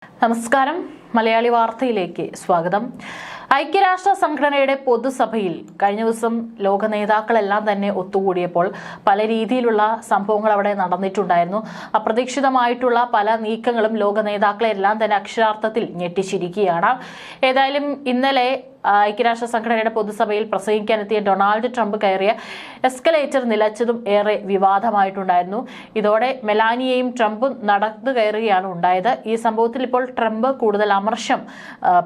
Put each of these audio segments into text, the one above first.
നമസ്കാരം മലയാളി വാർത്തയിലേക്ക് സ്വാഗതം. ഐക്യരാഷ്ട്ര സംഘടനയുടെ പൊതുസഭയിൽ കഴിഞ്ഞ ദിവസം ലോക നേതാക്കളെല്ലാം തന്നെ ഒത്തുകൂടിയപ്പോൾ പല രീതിയിലുള്ള സംഭവങ്ങൾ അവിടെ നടന്നിട്ടുണ്ടായിരുന്നു. അപ്രതീക്ഷിതമായിട്ടുള്ള പല നീക്കങ്ങളും ലോക നേതാക്കളെല്ലാം തന്നെ അക്ഷരാർത്ഥത്തിൽ ഞെട്ടിച്ചിരിക്കുകയാണ്. ഏതായാലും ഇന്നലെ ഐക്യരാഷ്ട്ര സംഘടനയുടെ പൊതുസഭയിൽ പ്രസംഗിക്കാനെത്തിയ ഡൊണാൾഡ് ട്രംപ് കയറിയ എസ്കലേറ്റർ നിലച്ചതും ഏറെ വിവാദമായിട്ടുണ്ടായിരുന്നു. ഇതോടെ മെലാനിയയും ട്രംപും നടന്നു കയറുകയാണ് ഉണ്ടായത്. ഈ സംഭവത്തിൽ ഇപ്പോൾ ട്രംപ് കൂടുതൽ അമർഷം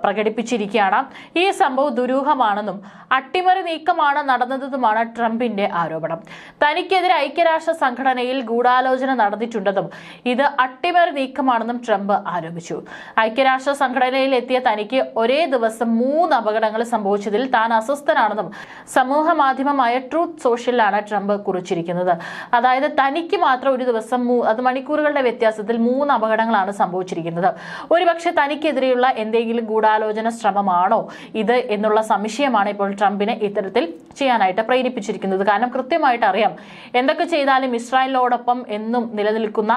പ്രകടിപ്പിച്ചിരിക്കുകയാണ്. ഈ സംഭവം ദുരൂഹമാണെന്നും അട്ടിമറി നീക്കമാണ് നടന്നതെന്നുമാണ് ട്രംപിന്റെ ആരോപണം. തനിക്കെതിരെ ഐക്യരാഷ്ട്ര സംഘടനയിൽ ഗൂഢാലോചന നടന്നിട്ടുണ്ടെന്നും ഇത് അട്ടിമറി നീക്കമാണെന്നും ട്രംപ് ആരോപിച്ചു. ഐക്യരാഷ്ട്ര സംഘടനയിൽ എത്തിയ തനിക്ക് ഒരേ ദിവസം 3 അപകടങ്ങൾ സംഭവിച്ചതിൽ താൻ അസ്വസ്ഥനാണെന്നും സമൂഹ മാധ്യമമായ ട്രൂത്ത് സോഷ്യലിലാണ് ട്രംപ് കുറിച്ചിരിക്കുന്നത്. അതായത് തനിക്ക് മാത്രം ഒരു ദിവസം അത് മണിക്കൂറുകളുടെ വ്യത്യാസത്തിൽ 3 അപകടങ്ങളാണ് സംഭവിച്ചിരിക്കുന്നത്. ഒരുപക്ഷെ തനിക്കെതിരെയുള്ള എന്തെങ്കിലും ഗൂഢാലോചന ശ്രമമാണോ ഇത് എന്നുള്ള സംശയമാണ് ഇപ്പോൾ ട്രംപിനെ ഇത്തരത്തിൽ ചെയ്യാനായിട്ട് പ്രേരിപ്പിച്ചിരിക്കുന്നത്. കാരണം കൃത്യമായിട്ട് അറിയാം എന്തൊക്കെ ചെയ്താലും ഇസ്രായേലിനോടൊപ്പം എന്നും നിലനിൽക്കുന്ന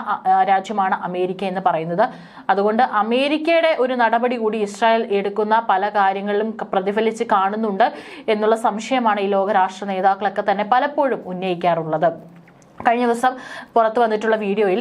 രാജ്യമാണ് അമേരിക്ക എന്ന് പറയുന്നത്. അതുകൊണ്ട് അമേരിക്കയുടെ ഒരു നടപടി കൂടി ഇസ്രായേൽ എടുക്കുന്ന പല കാര്യങ്ങളിലും പ്രതിഫലിച്ച് കാണുന്നുണ്ട് എന്നുള്ള സംശയമാണ് ഈ ലോകരാഷ്ട്ര നേതാക്കളൊക്കെ തന്നെ പലപ്പോഴും ഉന്നയിക്കാറുള്ളത്. കഴിഞ്ഞ ദിവസം പുറത്തു വന്നിട്ടുള്ള വീഡിയോയിൽ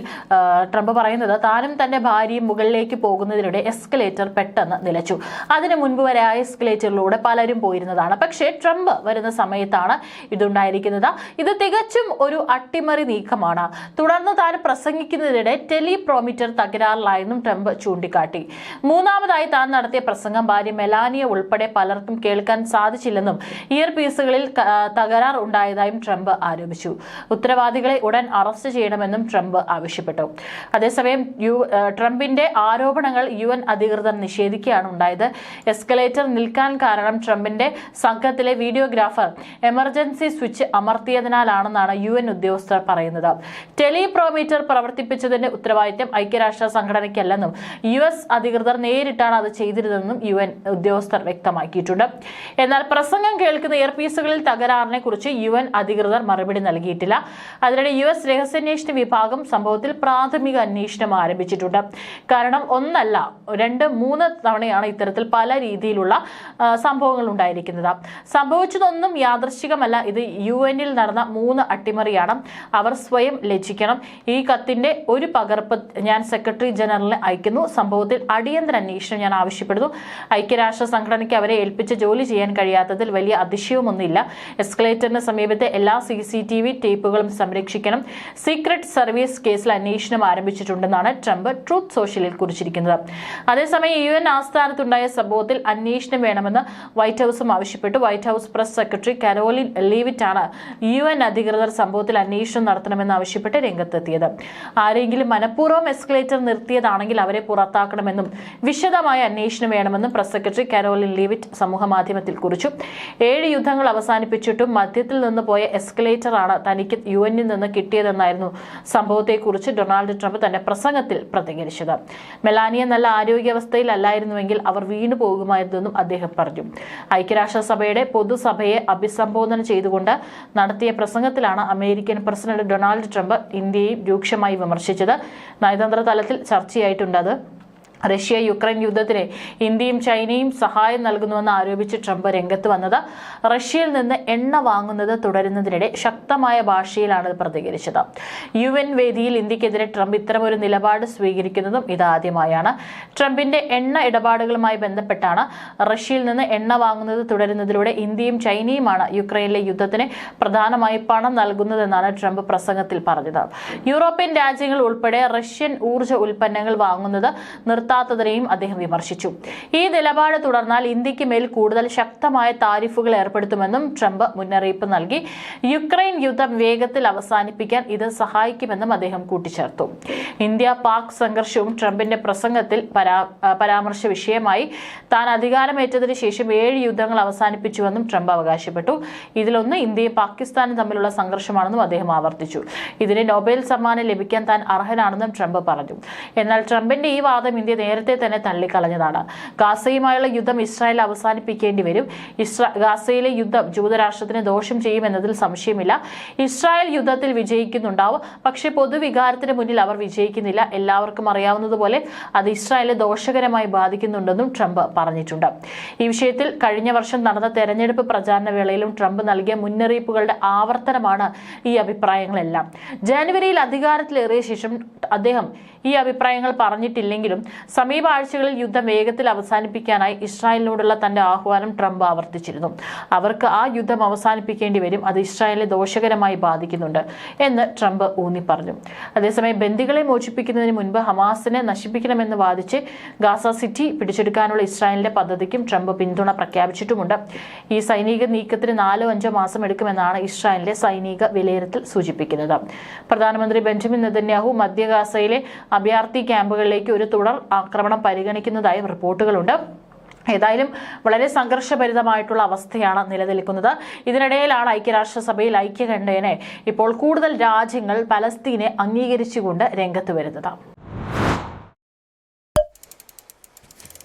ട്രംപ് പറയുന്നത് താനും തന്റെ ഭാര്യയും മുകളിലേക്ക് പോകുന്നതിനിടെ എസ്കലേറ്റർ പെട്ടെന്ന് നിലച്ചു. അതിനു മുൻപ് വരെ ആ എസ്കലേറ്ററിലൂടെ പലരും പോയിരുന്നതാണ്. പക്ഷേ ട്രംപ് വരുന്ന സമയത്താണ് ഇതുണ്ടായിരിക്കുന്നത്. ഇത് തികച്ചും ഒരു അട്ടിമറി നീക്കമാണ്. തുടർന്ന് താൻ പ്രസംഗിക്കുന്നതിനിടെ ടെലിപ്രോമിറ്റർ തകരാറിലായെന്നും ട്രംപ് ചൂണ്ടിക്കാട്ടി. മൂന്നാമതായി താൻ നടത്തിയ പ്രസംഗം ഭാര്യ മെലാനിയ ഉൾപ്പെടെ പലർക്കും കേൾക്കാൻ സാധിച്ചില്ലെന്നും ഇയർ പീസുകളിൽ തകരാർ ഉണ്ടായതായും ട്രംപ് ആരോപിച്ചു. ഉത്തരവാദികൾ ഉടൻ അറസ്റ്റ് ചെയ്യണമെന്നും ട്രംപ് ആവശ്യപ്പെട്ടു. അതേസമയം ട്രംപിന്റെ ആരോപണങ്ങൾ UN അധികൃതർ നിഷേധിക്കുകയാണ് ഉണ്ടായത്. എസ്കലേറ്റർ നിൽക്കാൻ കാരണം ട്രംപിന്റെ സംഘത്തിലെ വീഡിയോഗ്രാഫർ എമർജൻസി സ്വിച്ച് അമർത്തിയതിനാലാണെന്നാണ് UN ഉദ്യോഗസ്ഥർ പറയുന്നത്. ടെലിപ്രോമീറ്റർ പ്രവർത്തിപ്പിച്ചതിന്റെ ഉത്തരവാദിത്തം ഐക്യരാഷ്ട്ര സംഘടനയ്ക്കല്ലെന്നും US അധികൃതർ നേരിട്ടാണ് അത് ചെയ്തിരുന്നതെന്നും UN ഉദ്യോഗസ്ഥർ വ്യക്തമാക്കിയിട്ടുണ്ട്. എന്നാൽ പ്രസംഗം കേൾക്കുന്ന ഇയർപീസുകളിൽ തകരാറിനെ കുറിച്ച് UN അധികൃതർ മറുപടി നൽകിയിട്ടില്ല. അതിനിടെ US രഹസ്യാന്വേഷണ വിഭാഗം സംഭവത്തിൽ പ്രാഥമിക അന്വേഷണം ആരംഭിച്ചിട്ടുണ്ട്. കാരണം 1 അല്ല 2, 3 തവണയാണ് ഇത്തരത്തിൽ പല രീതിയിലുള്ള സംഭവങ്ങൾ ഉണ്ടായിരിക്കുന്നത്. സംഭവിച്ചതൊന്നും യാദൃശ്ചികമല്ല. ഇത് UN-ൽ നടന്ന 3 അട്ടിമറിയാണ്. അവർ സ്വയം ലജ്ജിക്കണം. ഈ കത്തിന്റെ ഒരു പകർപ്പ് ഞാൻ സെക്രട്ടറി ജനറലിന് അയക്കുന്നു. സംഭവത്തിൽ അടിയന്തര അന്വേഷണം ഞാൻ ആവശ്യപ്പെടുന്നു. ഐക്യരാഷ്ട്ര സംഘടനയ്ക്ക് അവരെ ഏൽപ്പിച്ച ജോലി ചെയ്യാൻ കഴിയാത്തതിൽ വലിയ അതിശയമൊന്നുമില്ല. എസ്കലേറ്ററിന് സമീപത്തെ എല്ലാ CCTV ടേപ്പുകളും സംരക്ഷിക്കണം. സീക്രട്ട് സർവീസ് കേസിൽ അന്വേഷണം ആരംഭിച്ചിട്ടുണ്ടെന്നാണ് ട്രംപ് ട്രൂത്ത് സോഷ്യലിൽ കുറിച്ചിരിക്കുന്നത്. അതേസമയം UN ആസ്ഥാനത്തുണ്ടായ സംഭവത്തിൽ അന്വേഷണം വേണമെന്ന് വൈറ്റ് ഹൌസും ആവശ്യപ്പെട്ടു. White house press secretary Karoline Leavitt ആണ് UN അധികൃതർ സംഭവത്തിൽ അന്വേഷണം നടത്തണമെന്ന് ആവശ്യപ്പെട്ട് രംഗത്തെത്തിയത്. ആരെങ്കിലും മനഃപൂർവ്വം എസ്കലേറ്റർ നിർത്തിയതാണെങ്കിൽ അവരെ പുറത്താക്കണമെന്നും വിശദമായ അന്വേഷണം വേണമെന്നും പ്രസ് സെക്രട്ടറി കരോലിൻ ലീവിറ്റ് സമൂഹ മാധ്യമത്തിൽ കുറിച്ചു. 7 യുദ്ധങ്ങൾ അവസാനിപ്പിച്ചിട്ടും മധ്യത്തിൽ നിന്ന് പോയ എസ്കലേറ്റർ ആണ് തനിക്ക് UN-ൽ നിന്ന് കിട്ടിയതെന്നായിരുന്നു സംഭവത്തെക്കുറിച്ച് ഡൊണാൾഡ് ട്രംപ് തന്റെ പ്രസംഗത്തിൽ പ്രതികരിച്ചത്. മെലാനിയ നല്ല ആരോഗ്യാവസ്ഥയിലല്ലായിരുന്നുവെങ്കിൽ അവർ വീണു പോകുമായിരുന്നെന്നും അദ്ദേഹം പറഞ്ഞു. ഐക്യരാഷ്ട്രസഭയുടെ പൊതുസഭയെ അഭിസംബോധന ചെയ്തുകൊണ്ട് നടത്തിയ പ്രസംഗത്തിലാണ് അമേരിക്കൻ പ്രസിഡന്റ് ഡൊണാൾഡ് ട്രംപ് ഇന്ത്യയെയും രൂക്ഷമായി വിമർശിച്ചത്. നയതന്ത്ര തലത്തിൽ ചർച്ചയായിട്ടുണ്ട് അത്. റഷ്യ യുക്രൈൻ യുദ്ധത്തിന് ഇന്ത്യയും ചൈനയും സഹായം നൽകുന്നുവെന്ന് ആരോപിച്ച് ട്രംപ് രംഗത്ത് വന്നത്. റഷ്യയിൽ നിന്ന് എണ്ണ വാങ്ങുന്നത് തുടരുന്നതിനിടെ ശക്തമായ ഭാഷയിലാണ് പ്രതികരിച്ചത്. UN വേദിയിൽ ഇന്ത്യക്കെതിരെ ട്രംപ് ഇത്തരമൊരു നിലപാട് സ്വീകരിക്കുന്നതും ഇതാദ്യമായാണ്. ട്രംപിന്റെ എണ്ണ ഇടപാടുകളുമായി ബന്ധപ്പെട്ടാണ് റഷ്യയിൽ നിന്ന് എണ്ണ വാങ്ങുന്നത് തുടരുന്നതിലൂടെ ഇന്ത്യയും ചൈനയുമാണ് യുക്രൈനിലെ യുദ്ധത്തിന് പ്രധാനമായി പണം നൽകുന്നതെന്നാണ് ട്രംപ് പ്രസംഗത്തിൽ പറഞ്ഞത്. യൂറോപ്യൻ രാജ്യങ്ങൾ ഉൾപ്പെടെ റഷ്യൻ ഊർജ്ജ ഉൽപ്പന്നങ്ങൾ വാങ്ങുന്നത് നിർത്താത്തതിനെയും അദ്ദേഹം വിമർശിച്ചു. ഈ നിലപാട് തുടർന്നാൽ ഇന്ത്യക്ക് മേൽ കൂടുതൽ ശക്തമായ താരിഫുകൾ ഏർപ്പെടുത്തുമെന്നും ട്രംപ് മുന്നറിയിപ്പ് നൽകി. യുക്രൈൻ യുദ്ധം വേഗത്തിൽ അവസാനിപ്പിക്കാൻ ഇത് സഹായിക്കുമെന്നും അദ്ദേഹം കൂട്ടിച്ചേർത്തു. ഇന്ത്യ പാക് സംഘർഷവും ട്രംപിന്റെ പ്രസംഗത്തിൽ പരാമർശ വിഷയമായി. താൻ അധികാരമേറ്റതിനു ശേഷം 7 യുദ്ധങ്ങൾ അവസാനിപ്പിച്ചുവെന്നും ട്രംപ് അവകാശപ്പെട്ടു. ഇതിലൊന്ന് ഇന്ത്യയും പാകിസ്ഥാനും തമ്മിലുള്ള സംഘർഷമാണെന്നും അദ്ദേഹം ആവർത്തിച്ചു. ഇതിന് നൊബേൽ സമ്മാനം ലഭിക്കാൻ താൻ അർഹനാണെന്നും ട്രംപ് പറഞ്ഞു. എന്നാൽ ട്രംപിന്റെ ഈ വാദം ഇന്ത്യ നേരത്തെ തന്നെ തള്ളിക്കളഞ്ഞതാണ്. ഗാസയുമായുള്ള യുദ്ധം ഇസ്രായേൽ അവസാനിപ്പിക്കേണ്ടി വരും. ഗാസയിലെ യുദ്ധം ജൂതരാഷ്ട്രത്തിന് ദോഷം ചെയ്യുമെന്നതിൽ സംശയമില്ല. ഇസ്രായേൽ യുദ്ധത്തിൽ വിജയിക്കുന്നുണ്ടാവും, പക്ഷേ പൊതുവികാരത്തിന് മുന്നിൽ അവർ വിജയിക്കുന്നില്ല. എല്ലാവർക്കും അറിയാവുന്നതുപോലെ അത് ഇസ്രായേലിനെ ദോഷകരമായി ബാധിക്കുന്നുണ്ടെന്നും ട്രംപ് പറഞ്ഞിട്ടുണ്ട്. ഈ വിഷയത്തിൽ കഴിഞ്ഞ വർഷം നടന്ന തെരഞ്ഞെടുപ്പ് പ്രചാരണ വേളയിലും ട്രംപ് നൽകിയ മുന്നറിയിപ്പുകളുടെ ആവർത്തനമാണ് ഈ അഭിപ്രായങ്ങളെല്ലാം. ജനുവരിയിൽ അധികാരത്തിലേറിയ ശേഷം അദ്ദേഹം ഈ അഭിപ്രായങ്ങൾ പറഞ്ഞിട്ടില്ലെങ്കിലും സമീപ ആഴ്ചകളിൽ യുദ്ധം വേഗത്തിൽ അവസാനിപ്പിക്കാനായി ഇസ്രായേലിനോടുള്ള തന്റെ ആഹ്വാനം ട്രംപ് ആവർത്തിച്ചിരുന്നു. അവർക്ക് ആ യുദ്ധം അവസാനിപ്പിക്കേണ്ടി വരും, അത് ഇസ്രായേലിനെ ദോഷകരമായി ബാധിക്കുന്നുണ്ട് എന്ന് ട്രംപ് ഊന്നി പറഞ്ഞു. അതേസമയം ബന്ദികളെ മോചിപ്പിക്കുന്നതിന് മുൻപ് ഹമാസിനെ നശിപ്പിക്കണമെന്ന് വാദിച്ച് ഗാസ സിറ്റി പിടിച്ചെടുക്കാനുള്ള ഇസ്രായേലിന്റെ പദ്ധതിക്കും ട്രംപ് പിന്തുണ പ്രഖ്യാപിച്ചിട്ടുമുണ്ട്. ഈ സൈനിക നീക്കത്തിന് 4-5 മാസം എടുക്കുമെന്നാണ് ഇസ്രായേലിന്റെ സൈനിക വിലയിരുത്തൽ സൂചിപ്പിക്കുന്നത്. പ്രധാനമന്ത്രി ബെഞ്ചമിൻ നെതന്യാഹു മധ്യ ഗാസയിലെ അഭയാർത്ഥി ക്യാമ്പുകളിലേക്ക് ഒരു തുടർ ആക്രമണം പരിഗണിക്കുന്നതായും റിപ്പോർട്ടുകളുണ്ട്. ഏതായാലും വളരെ സംഘർഷഭരിതമായിട്ടുള്ള അവസ്ഥയാണ് നിലനിൽക്കുന്നത്. ഇതിനിടയിലാണ് ഐക്യരാഷ്ട്രസഭയിൽ ഐക്യകണ്ഠേന ഇപ്പോൾ കൂടുതൽ രാജ്യങ്ങൾ പലസ്തീനെ അംഗീകരിച്ചുകൊണ്ട് രംഗത്ത് വരുന്നത്.